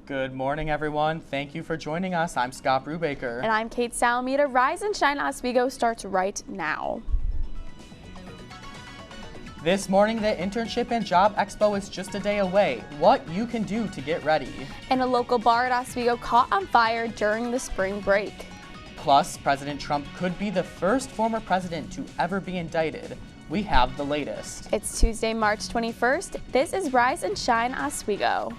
Good morning, everyone. Thank you for joining us. I'm Scott Brubaker. And I'm Kate Salamida. Rise and Shine Oswego starts right now. This morning, the Internship and Job Expo is just a day away. What you can do to get ready. And a local bar at Oswego caught on fire during the spring break. Plus, President Trump could be the first former president to ever be indicted. We have the latest. It's Tuesday, March 21st. This is Rise and Shine Oswego.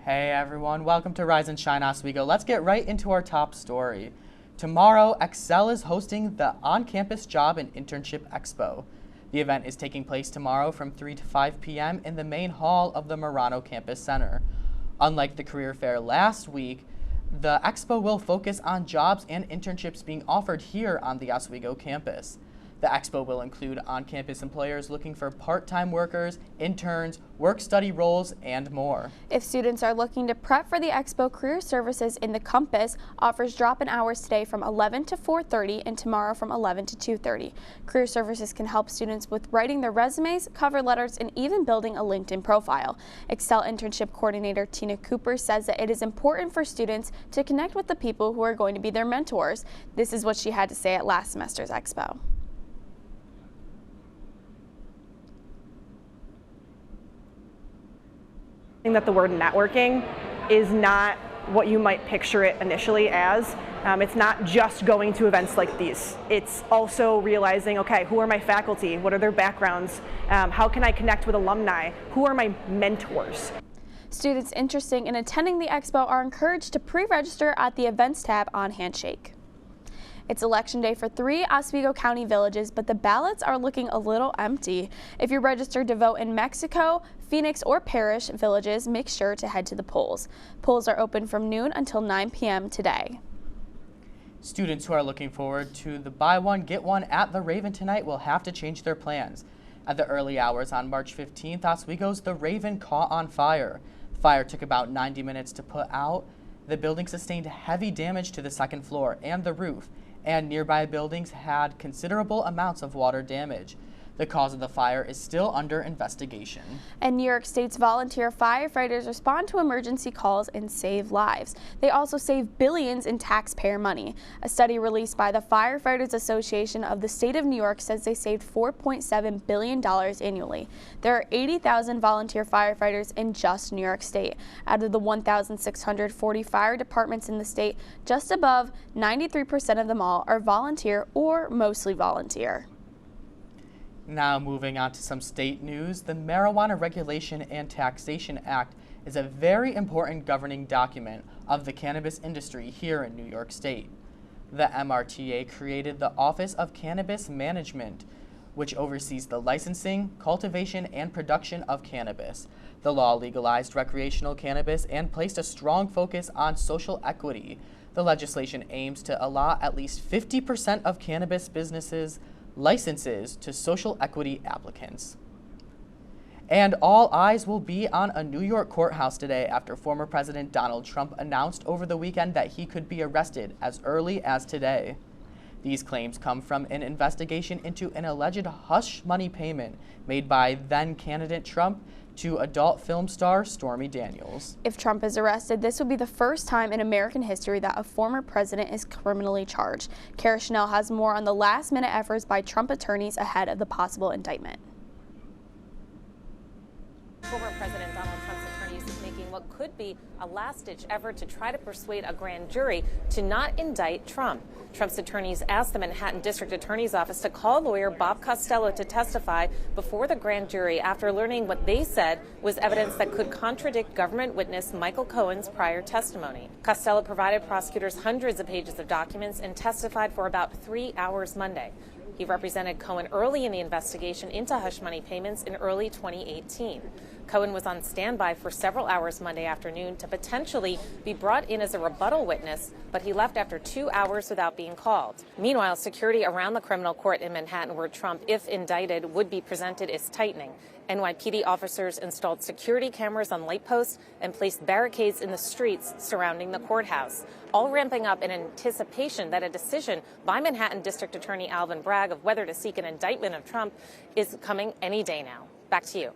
Hey everyone, welcome to Rise and Shine Oswego. Let's get right into our top story. Tomorrow, Excel is hosting the On-Campus Job and Internship Expo. The event is taking place tomorrow from 3 to 5 p.m. in the main hall of the Marano Campus Center. Unlike the career fair last week, the expo will focus on jobs and internships being offered here on the Oswego campus. The expo will include on-campus employers looking for part-time workers, interns, work-study roles, and more. If students are looking to prep for the expo, Career Services in the Compass offers drop-in hours today from 11 to 4:30 and tomorrow from 11 to 2:30. Career Services can help students with writing their resumes, cover letters, and even building a LinkedIn profile. Excel Internship Coordinator Tina Cooper says that it is important for students to connect with the people who are going to be their mentors. This is what she had to say at last semester's expo. That the word networking is not what you might picture it initially as. It's not just going to events like these. It's also realizing, okay, who are my faculty? What are their backgrounds? How can I connect with alumni? Who are my mentors? Students interested in attending the expo are encouraged to pre-register at the events tab on Handshake. It's election day for 3 Oswego County villages, but the ballots are looking a little empty. If you're registered to vote in Mexico, Phoenix, or Parish villages, make sure to head to the polls. Polls are open from noon until 9 p.m. today. Students who are looking forward to the buy one, get one at the Raven tonight will have to change their plans. At the early hours on March 15th, Oswego's The Raven caught on fire. The fire took about 90 minutes to put out. The building sustained heavy damage to the second floor and the roof, and nearby buildings had considerable amounts of water damage. The cause of the fire is still under investigation. And New York State's volunteer firefighters respond to emergency calls and save lives. They also save billions in taxpayer money. A study released by the Firefighters Association of the State of New York says they saved $4.7 billion annually. There are 80,000 volunteer firefighters in just New York State. Out of the 1,640 fire departments in the state, just above 93% of them all are volunteer or mostly volunteer. Now moving on to some state news, the Marijuana Regulation and Taxation Act is a very important governing document of the cannabis industry here in New York State. The MRTA created the Office of Cannabis Management, which oversees the licensing, cultivation, and production of cannabis. The law legalized recreational cannabis and placed a strong focus on social equity. The legislation aims to allot at least 50% of cannabis businesses licenses to social equity applicants. And all eyes will be on a New York courthouse today after former President Donald Trump announced over the weekend that he could be arrested as early as today. These claims come from an investigation into an alleged hush money payment made by then-candidate Trump to adult film star Stormy Daniels. If Trump is arrested, this will be the first time in American history that a former president is criminally charged. Kara Chanel has more on the last-minute efforts by Trump attorneys ahead of the possible indictment. Former President Donald Trump's attorneys making what could be a last-ditch effort to try to persuade a grand jury to not indict Trump. Trump's attorneys asked the Manhattan District Attorney's Office to call lawyer Bob Costello to testify before the grand jury after learning what they said was evidence that could contradict government witness Michael Cohen's prior testimony. Costello provided prosecutors hundreds of pages of documents and testified for about 3 hours Monday. He represented Cohen early in the investigation into hush money payments in early 2018. Cohen was on standby for several hours Monday afternoon to potentially be brought in as a rebuttal witness, but he left after 2 hours without being called. Meanwhile, security around the criminal court in Manhattan, where Trump, if indicted, would be presented, is tightening. NYPD officers installed security cameras on light posts and placed barricades in the streets surrounding the courthouse. all ramping up in anticipation that a decision by Manhattan District Attorney Alvin Bragg of whether to seek an indictment of Trump is coming any day now. Back to you.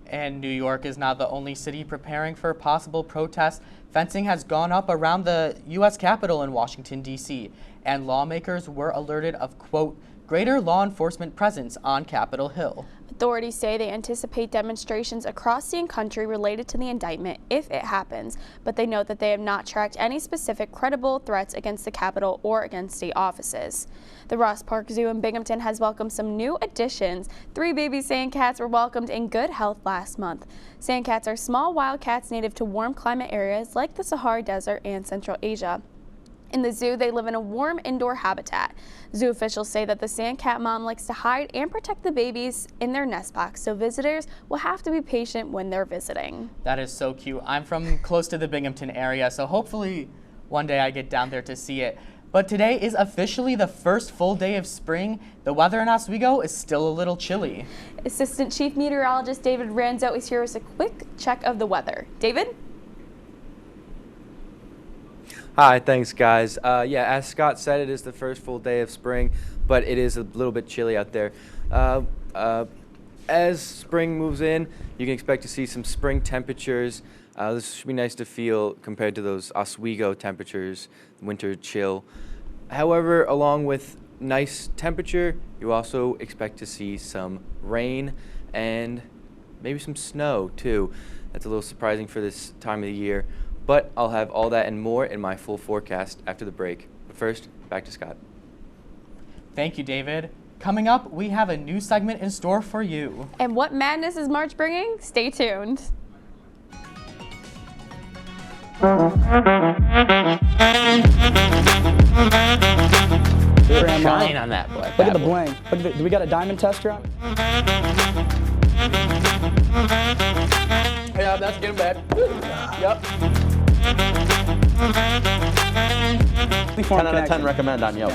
And New York is not the only city preparing for possible protests. Fencing has gone up around the U.S. Capitol in Washington, D.C., and lawmakers were alerted of, quote, greater law enforcement presence on Capitol Hill. Authorities say they anticipate demonstrations across the country related to the indictment if it happens, but they note that they have not tracked any specific credible threats against the Capitol or against state offices. The Ross Park Zoo in Binghamton has welcomed some new additions. 3 baby sandcats were welcomed in good health last month. Sandcats are small wild cats native to warm climate areas like the Sahara Desert and Central Asia. In the zoo, they live in a warm indoor habitat. Zoo officials say that the sandcat mom likes to hide and protect the babies in their nest box, so visitors will have to be patient when they're visiting. That is so cute. I'm from close to the Binghamton area, so hopefully one day I get down there to see it. But today is officially the first full day of spring. The weather in Oswego is still a little chilly. Assistant Chief Meteorologist David Rienzo is here with a quick check of the weather. David? Hi, thanks guys. Yeah, as Scott said, it is the first full day of spring, but it is a little bit chilly out there. As spring moves in, you can expect to see some spring temperatures. This should be nice to feel compared to those Oswego temperatures, winter chill. However, along with nice temperature, you also expect to see some rain and maybe some snow too. That's a little surprising for this time of the year. But I'll have all that and more in my full forecast after the break. But first, back to Scott. Thank you, David. Coming up, we have a new segment in store for you. And what madness is March bringing? Stay tuned. Shine on that boy. Look at the bling. Do we got a diamond tester on? Yeah, that's getting bad. Yep. 10 out of 10 recommend on Yelp.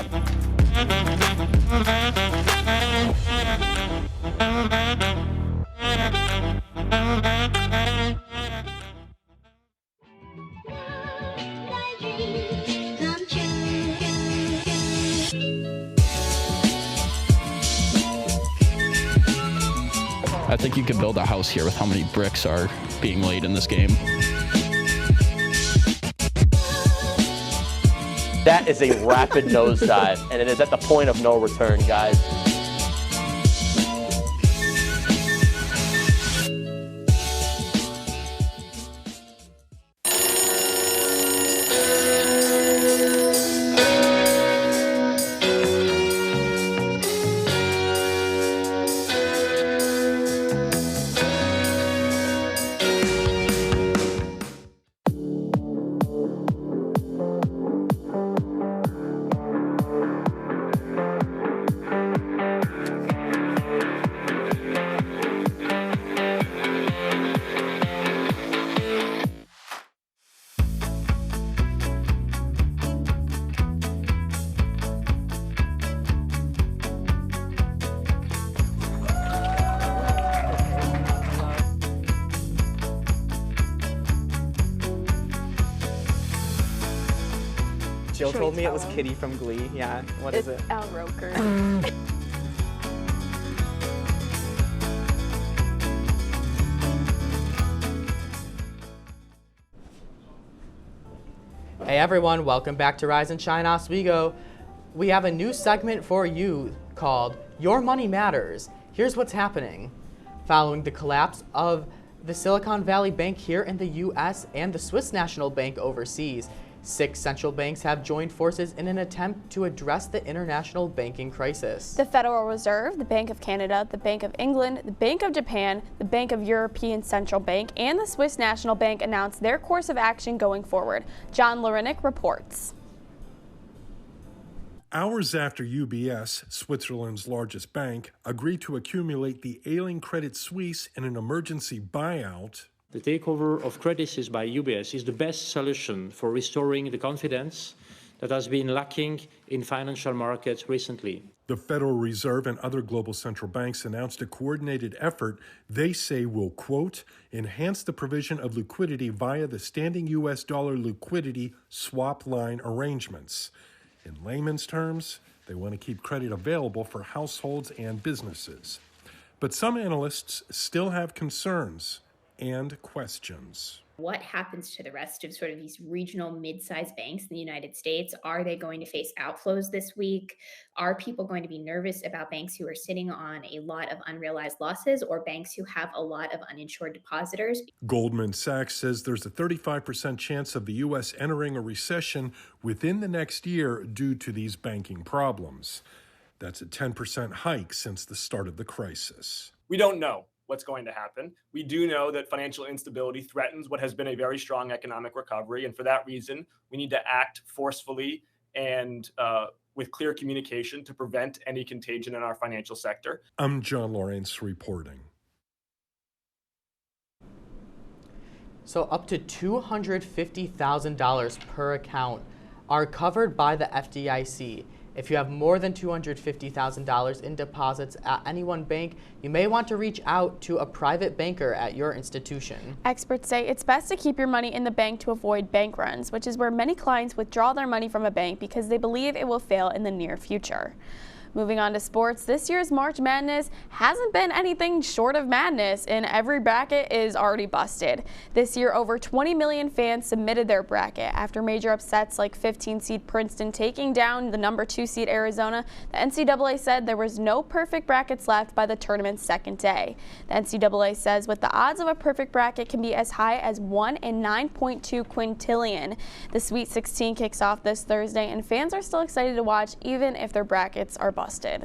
I think you could build a house here with how many bricks are being laid in this game. That is a rapid nosedive, and it is at the point of no return, guys. Jill Should we told me it tell was him? Kitty from Glee. Yeah, what is it? Al Roker. Hey everyone, welcome back to Rise and Shine Oswego. We have a new segment for you called Your Money Matters. Here's what's happening. Following the collapse of the Silicon Valley Bank here in the US and the Swiss National Bank overseas, 6 central banks have joined forces in an attempt to address the international banking crisis. The Federal Reserve, the Bank of Canada, the Bank of England, the Bank of Japan, the Bank of European Central Bank, and the Swiss National Bank announced their course of action going forward. John Larinick reports. Hours after UBS, Switzerland's largest bank, agreed to accumulate the ailing Credit Suisse in an emergency buyout, the takeover of Credit Suisse by UBS is the best solution for restoring the confidence that has been lacking in financial markets recently. The Federal Reserve and other global central banks announced a coordinated effort they say will, quote, enhance the provision of liquidity via the standing U.S. dollar liquidity swap line arrangements. In layman's terms, they want to keep credit available for households and businesses. But some analysts still have concerns and questions. What happens to the rest of sort of these regional mid-sized banks in the United States? Are they going to face outflows this week? Are people going to be nervous about banks who are sitting on a lot of unrealized losses or banks who have a lot of uninsured depositors? Goldman Sachs says there's a 35% chance of the U.S. entering a recession within the next year due to these banking problems. That's a 10% hike since the start of the crisis. We don't know what's going to happen. We do know that financial instability threatens what has been a very strong economic recovery. And for that reason, we need to act forcefully and with clear communication to prevent any contagion in our financial sector. I'm John Lawrence reporting. So up to $250,000 per account are covered by the FDIC. If you have more than $250,000 in deposits at any one bank, you may want to reach out to a private banker at your institution. Experts say it's best to keep your money in the bank to avoid bank runs, which is where many clients withdraw their money from a bank because they believe it will fail in the near future. Moving on to sports, this year's March Madness hasn't been anything short of madness, and every bracket is already busted. This year, over 20 million fans submitted their bracket. After major upsets like 15-seed Princeton taking down the number 2 seed Arizona, the NCAA said there was no perfect brackets left by the tournament's second day. The NCAA says with the odds of a perfect bracket can be as high as 1 in 9.2 quintillion. The Sweet 16 kicks off this Thursday, and fans are still excited to watch even if their brackets are busted.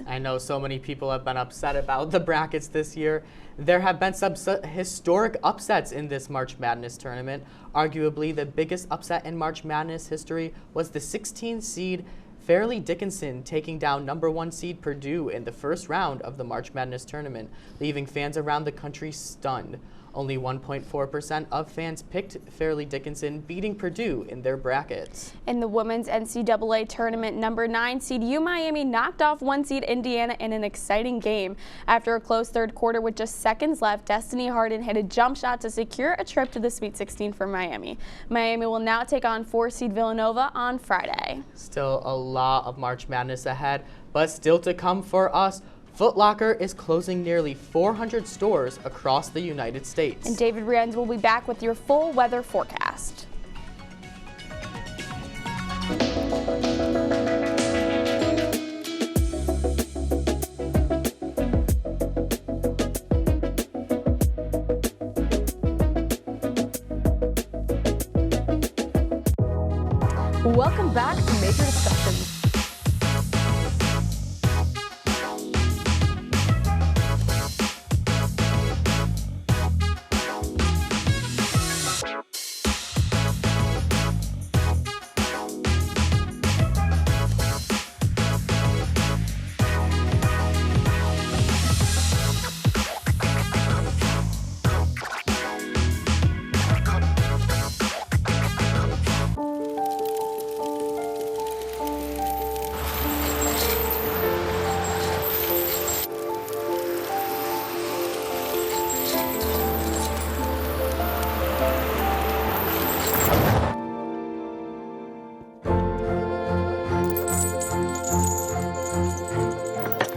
I know so many people have been upset about the brackets this year. There have been some historic upsets in this March Madness tournament. Arguably, the biggest upset in March Madness history was the 16-seed Fairleigh Dickinson taking down number 1 seed Purdue in the first round of the March Madness tournament, leaving fans around the country stunned. Only 1.4% of fans picked Fairleigh Dickinson, beating Purdue in their brackets. In the women's NCAA tournament, number 9 seed UMiami knocked off 1 seed Indiana in an exciting game. After a close third quarter with just seconds left, Destiny Harden hit a jump shot to secure a trip to the Sweet 16 for Miami. Miami will now take on 4 seed Villanova on Friday. Still a lot of March Madness ahead, but still to come for us. Foot Locker is closing nearly 400 stores across the United States. And David Rienzo will be back with your full weather forecast. Welcome back to Major Discussions.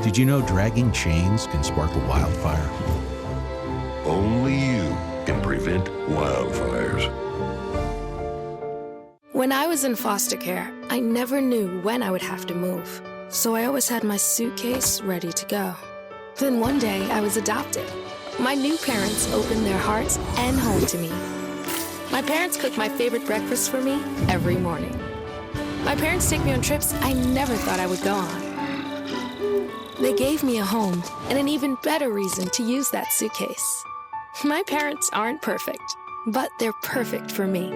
Did you know dragging chains can spark a wildfire? Only you can prevent wildfires. When I was in foster care, I never knew when I would have to move, so I always had my suitcase ready to go. Then one day, I was adopted. My new parents opened their hearts and home to me. My parents cook my favorite breakfast for me every morning. My parents take me on trips I never thought I would go on. They gave me a home and an even better reason to use that suitcase. My parents aren't perfect, but they're perfect for me.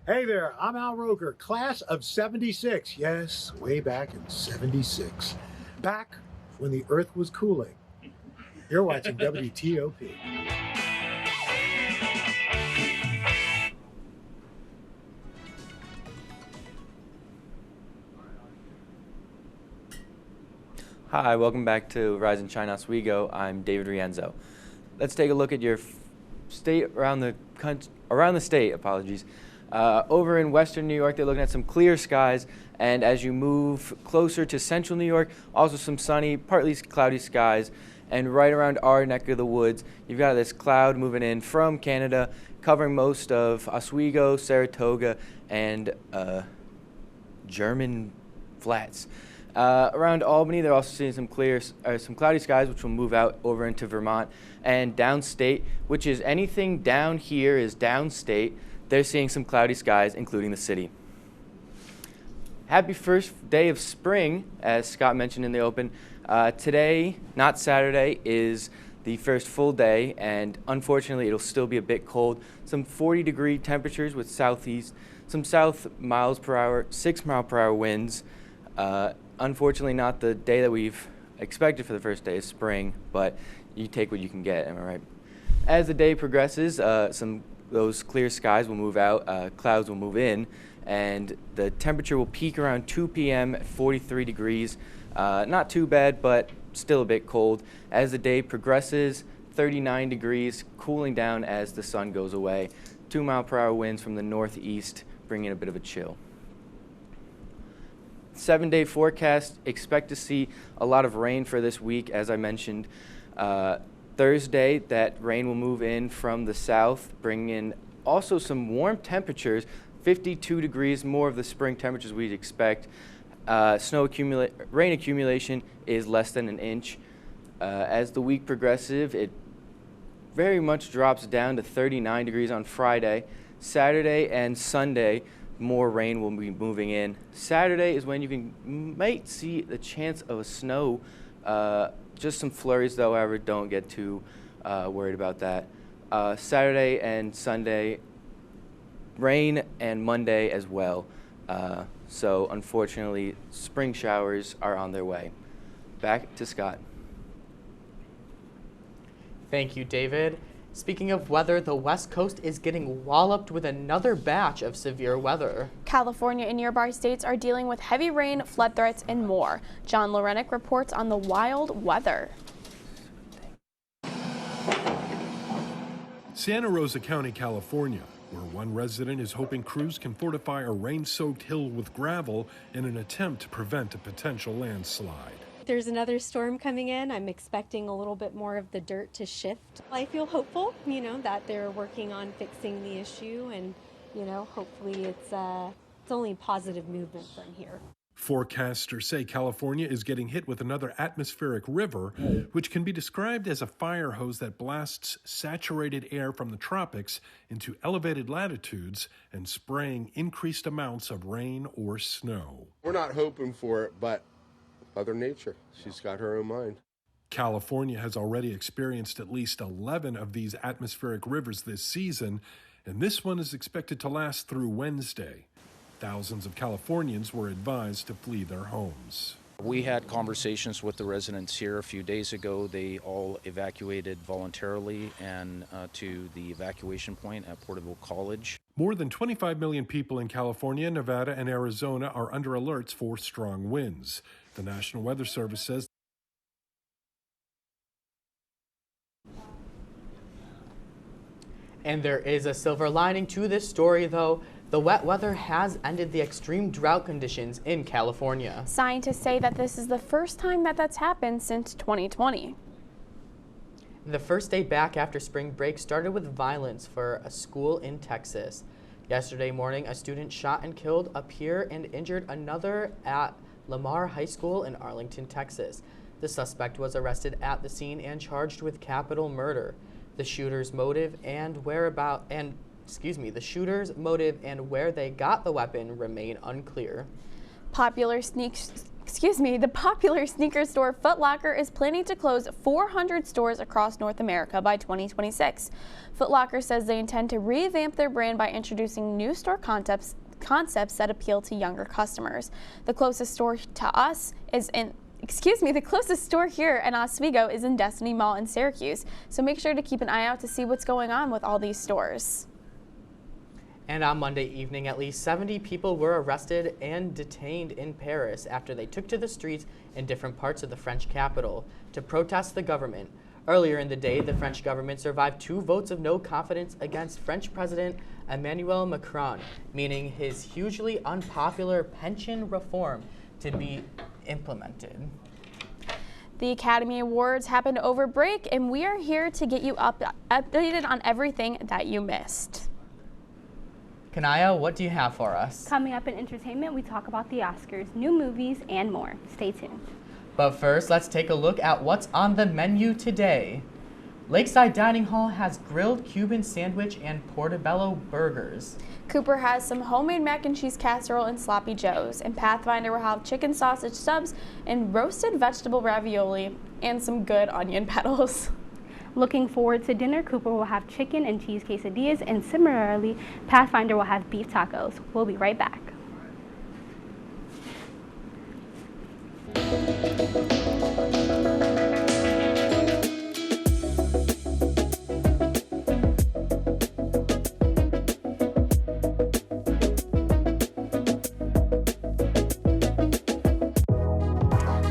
Hey there, I'm Al Roker, class of 76. Yes, way back in 76. Back when the earth was cooling. You're watching WTOP. Hi, welcome back to Rise and Shine Oswego. I'm David Rienzo. Let's take a look at your state around the state. Apologies. Over in western New York, they're looking at some clear skies, and as you move closer to central New York, also some sunny, partly cloudy skies. And right around our neck of the woods, you've got this cloud moving in from Canada, covering most of Oswego, Saratoga, and German Flats. Around Albany, they're also seeing some cloudy skies, which will move out over into Vermont. And downstate, which is anything down here is downstate, they're seeing some cloudy skies, including the city. Happy first day of spring, as Scott mentioned in the open. Today, not Saturday, is the first full day, and unfortunately it'll still be a bit cold. Some 40-degree temperatures with southeast, some south miles per hour, 6 mile per hour winds. Unfortunately not the day that we've expected for the first day of spring, but you take what you can get, am I right? As the day progresses, those clear skies will move out, clouds will move in, and the temperature will peak around 2 p.m. at 43 degrees. Not too bad, but still a bit cold. As the day progresses, 39 degrees, cooling down as the sun goes away. 2 mile per hour winds from the northeast, bringing a bit of a chill. 7-day forecast, expect to see a lot of rain for this week, as I mentioned. Thursday, that rain will move in from the south, bringing in also some warm temperatures, 52 degrees, more of the spring temperatures we'd expect. Rain accumulation is less than an inch. As the week progresses, it very much drops down to 39 degrees on Friday. Saturday and Sunday, more rain will be moving in. Saturday is when you might see the chance of a snow. Just some flurries, though, however, don't get too worried about that. Saturday and Sunday, rain, and Monday as well. So unfortunately, spring showers are on their way. Back to Scott. Thank you, David. Speaking of weather, the West Coast is getting walloped with another batch of severe weather. California and nearby states are dealing with heavy rain, flood threats, and more. John Lorenick reports on the wild weather. Santa Rosa County, California, where one resident is hoping crews can fortify a rain-soaked hill with gravel in an attempt to prevent a potential landslide. There's another storm coming in. I'm expecting a little bit more of the dirt to shift. I feel hopeful, that they're working on fixing the issue, and, hopefully it's only positive movement from here. Forecasters say California is getting hit with another atmospheric river, which can be described as a fire hose that blasts saturated air from the tropics into elevated latitudes and spraying increased amounts of rain or snow. We're not hoping for it, but Mother Nature, she's got her own mind. California has already experienced at least 11 of these atmospheric rivers this season, and this one is expected to last through Wednesday. Thousands of Californians were advised to flee their homes. We had conversations with the residents here a few days ago. They all evacuated voluntarily and to the evacuation point at Porterville College. More than 25 million people in California, Nevada, and Arizona are under alerts for strong winds. The National Weather Service says And there is a silver lining to this story, though. The wet weather has ended the extreme drought conditions in California. Scientists say that this is the first time that's happened since 2020. The first day back after spring break started with violence for a school in Texas. Yesterday morning, a student shot and killed a peer and injured another at Lamar High School in Arlington, Texas. The suspect was arrested at the scene and charged with capital murder. The shooter's motive and where they got the weapon remain unclear. The popular sneaker store Foot Locker is planning to close 400 stores across North America by 2026. Foot Locker says they intend to revamp their brand by introducing new store concepts that appeal to younger customers. The closest store to us is the closest store here in Oswego is in Destiny Mall in Syracuse, so make sure to keep an eye out to see what's going on with all these stores. And on Monday evening, at least 70 people were arrested and detained in Paris after they took to the streets in different parts of the French capital to protest the government. Earlier in the day, the French government survived 2 votes of no confidence against French President Emmanuel Macron, meaning his hugely unpopular pension reform to be implemented. The Academy Awards happened over break, and we are here to get you updated on everything that you missed. Kanaya, what do you have for us? Coming up in entertainment, we talk about the Oscars, new movies, and more. Stay tuned. But first, let's take a look at what's on the menu today. Lakeside Dining Hall has grilled Cuban sandwich and portobello burgers. Cooper has some homemade mac and cheese casserole and sloppy joes, and Pathfinder will have chicken sausage subs and roasted vegetable ravioli and some good onion petals. Looking forward to dinner, Cooper will have chicken and cheese quesadillas, and similarly, Pathfinder will have beef tacos. We'll be right back.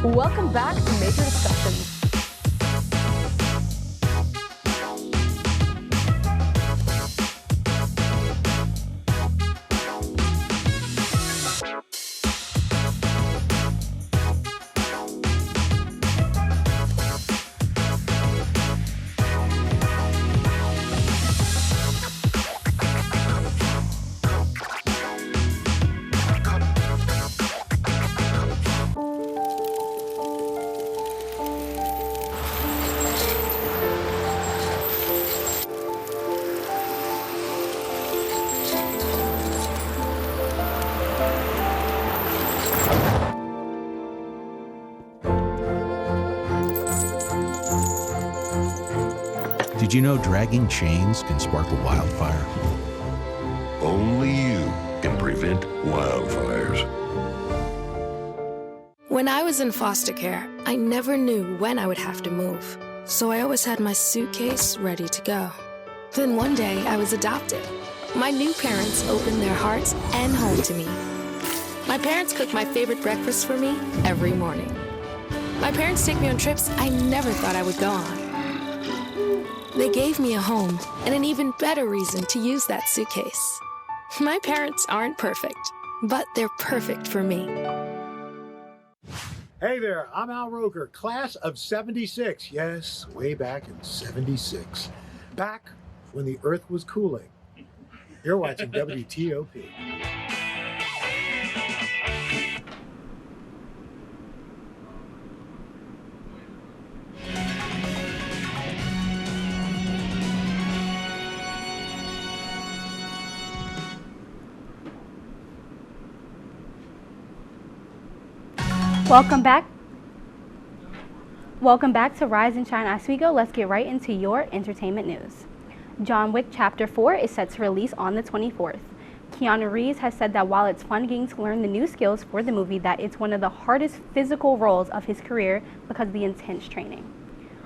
Welcome back to Major Discussions. Did you know dragging chains can spark a wildfire? Only you can prevent wildfires. When I was in foster care, I never knew when I would have to move. So I always had my suitcase ready to go. Then one day I was adopted. My new parents opened their hearts and home to me. My parents cook my favorite breakfast for me every morning. My parents take me on trips I never thought I would go on. They gave me a home and an even better reason to use that suitcase. My parents aren't perfect, but they're perfect for me. Hey there, I'm Al Roker, class of 76. Yes, way back in 76. Back when the Earth was cooling. You're watching WTOP. Welcome back to Rise and Shine Oswego. Let's get right into your entertainment news. John Wick Chapter 4 is set to release on the 24th. Keanu Reeves has said that while it's fun getting to learn the new skills for the movie, that it's one of the hardest physical roles of his career because of the intense training.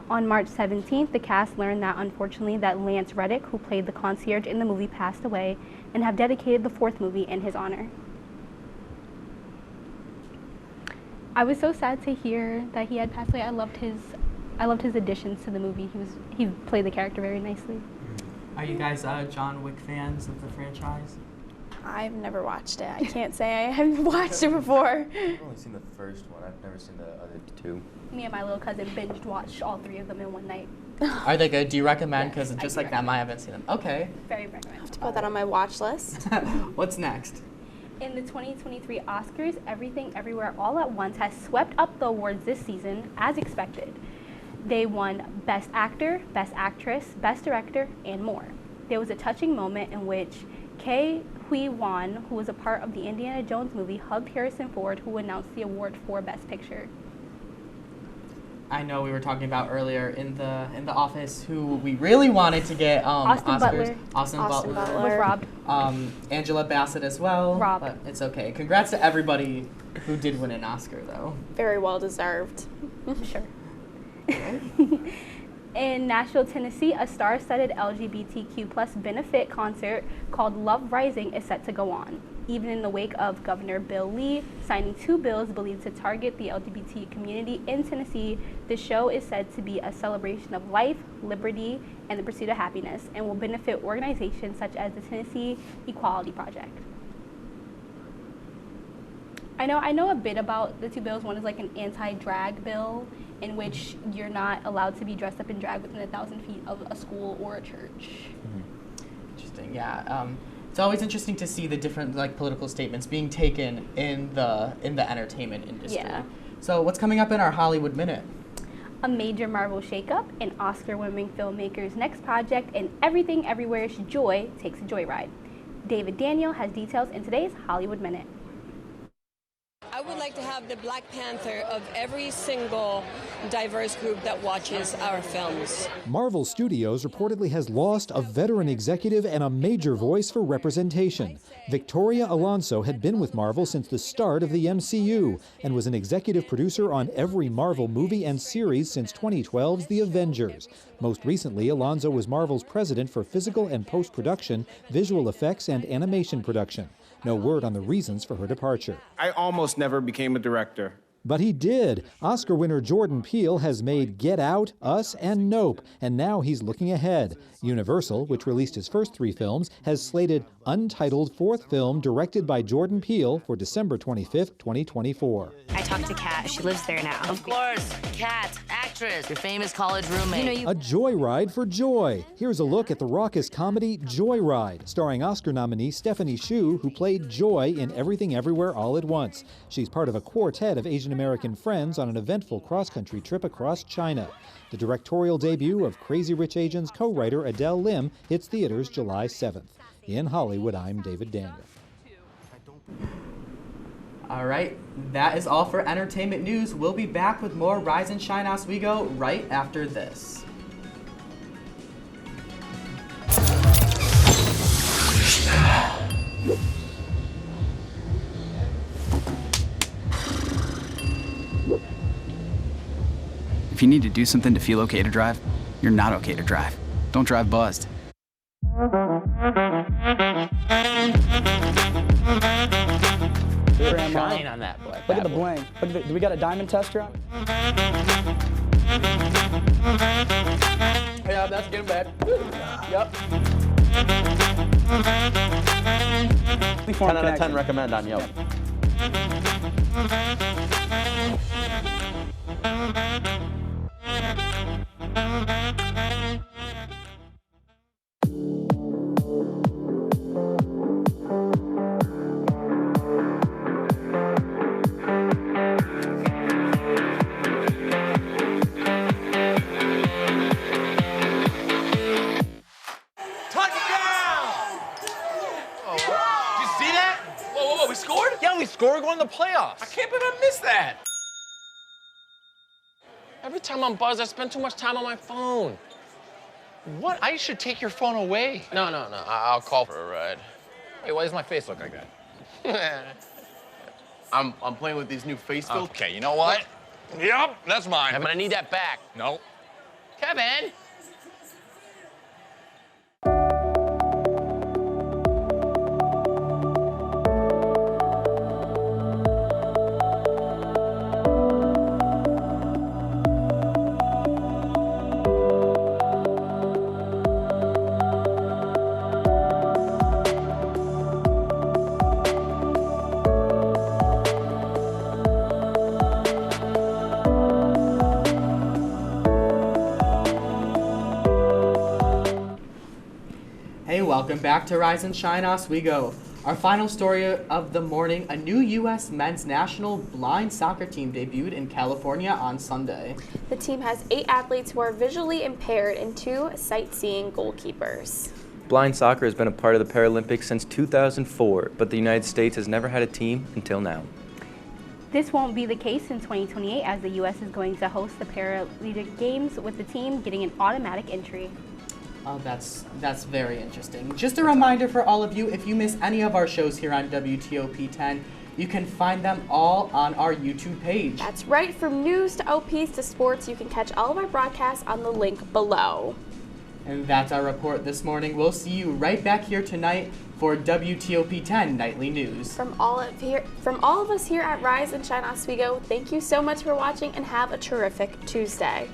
On March 17th, the cast learned that unfortunately that Lance Reddick, who played the concierge in the movie, passed away, and have dedicated the 4th movie in his honor. I was so sad to hear that he had passed away. I loved his additions to the movie. He played the character very nicely. Are you guys John Wick fans of the franchise? I've never watched it. I can't say I have watched it before. I've only seen the first one. I've never seen the other 2. Me and my little cousin binged watched all 3 of them in one night. Are they good? Do you recommend? Because just like them, I haven't seen them. Okay. Very recommend. I have to put that on my watch list. What's next? In the 2023 Oscars, Everything Everywhere All at Once has swept up the awards this season as expected. They won Best Actor, Best Actress, Best Director, and more. There was a touching moment in which Ke Huy Quan, who was a part of the Indiana Jones movie, hugged Harrison Ford, who announced the award for Best Picture. I know we were talking about earlier in the office who we really wanted to get Austin Oscars. Butler. Austin Butler. With Rob. Angela Bassett as well. Rob. But it's okay. Congrats to everybody who did win an Oscar, though. Very well deserved. Sure. In Nashville, Tennessee, a star-studded LGBTQ+ benefit concert called Love Rising is set to go on. Even in the wake of Governor Bill Lee signing 2 bills believed to target the LGBT community in Tennessee, the show is said to be a celebration of life, liberty, and the pursuit of happiness, and will benefit organizations such as the Tennessee Equality Project. I know a bit about the 2 bills. One is like an anti-drag bill in which you're not allowed to be dressed up in drag within 1,000 feet of a school or a church. Interesting, yeah. It's always interesting to see the different political statements being taken in the entertainment industry. Yeah. So what's coming up in our Hollywood Minute? A major Marvel shakeup, an Oscar-winning filmmaker's next project, and Everything Everywhere's Joy takes a joyride. David Daniel has details in today's Hollywood Minute. I would like to have the Black Panther of every single diverse group that watches our films. Marvel Studios reportedly has lost a veteran executive and a major voice for representation. Victoria Alonso had been with Marvel since the start of the MCU and was an executive producer on every Marvel movie and series since 2012's The Avengers. Most recently, Alonso was Marvel's president for physical and post-production, visual effects, and animation production. No word on the reasons for her departure. I almost never became a director. But he did. Oscar winner Jordan Peele has made Get Out, Us, and Nope, and now he's looking ahead. Universal, which released his first 3 films, has slated untitled 4th film directed by Jordan Peele for December 25th, 2024. I talked to Kat. She lives there now. Of course, Kat, actress, your famous college roommate. A joyride for joy. Here's a look at the raucous comedy Joyride, starring Oscar nominee Stephanie Hsu, who played Joy in Everything Everywhere All at Once. She's part of a quartet of Asian American friends on an eventful cross-country trip across China. The directorial debut of Crazy Rich Asians co-writer Adele Lim hits theaters July 7th. In Hollywood, I'm David Daniel. All right, that is all for entertainment news. We'll be back with more Rise and Shine Oswego right after this. If you need to do something to feel okay to drive, you're not okay to drive. Don't drive buzzed. Shine on that boy. Look at the bling. Do we got a diamond tester on? Yeah, that's getting bad. Yep. 10 out of 10 recommend on Yelp. We're going to the playoffs. I can't believe I missed that. Every time I'm buzzed, I spend too much time on my phone. What? I should take your phone away. No. I'll call for a ride. Hey, why does my face look like that? I'm playing with these new face filters. Okay, you know what? Yep, that's mine. I'm gonna need that back. No. Kevin. Welcome back to Rise and Shine Oswego. Our final story of the morning, a new U.S. men's national blind soccer team debuted in California on Sunday. The team has 8 athletes who are visually impaired and 2 sightseeing goalkeepers. Blind soccer has been a part of the Paralympics since 2004, but the United States has never had a team until now. This won't be the case in 2028 as the U.S. is going to host the Paralympic Games with the team getting an automatic entry. Oh, that's very interesting. Just a reminder for all of you, if you miss any of our shows here on WTOP 10, You can find them all on our YouTube page. That's right, from news to OPs to sports, you can catch all of our broadcasts on the link below. And that's our report this morning. We'll see you right back here tonight for WTOP 10 Nightly News. From all of us here at Rise and Shine Oswego, thank you so much for watching and have a terrific Tuesday.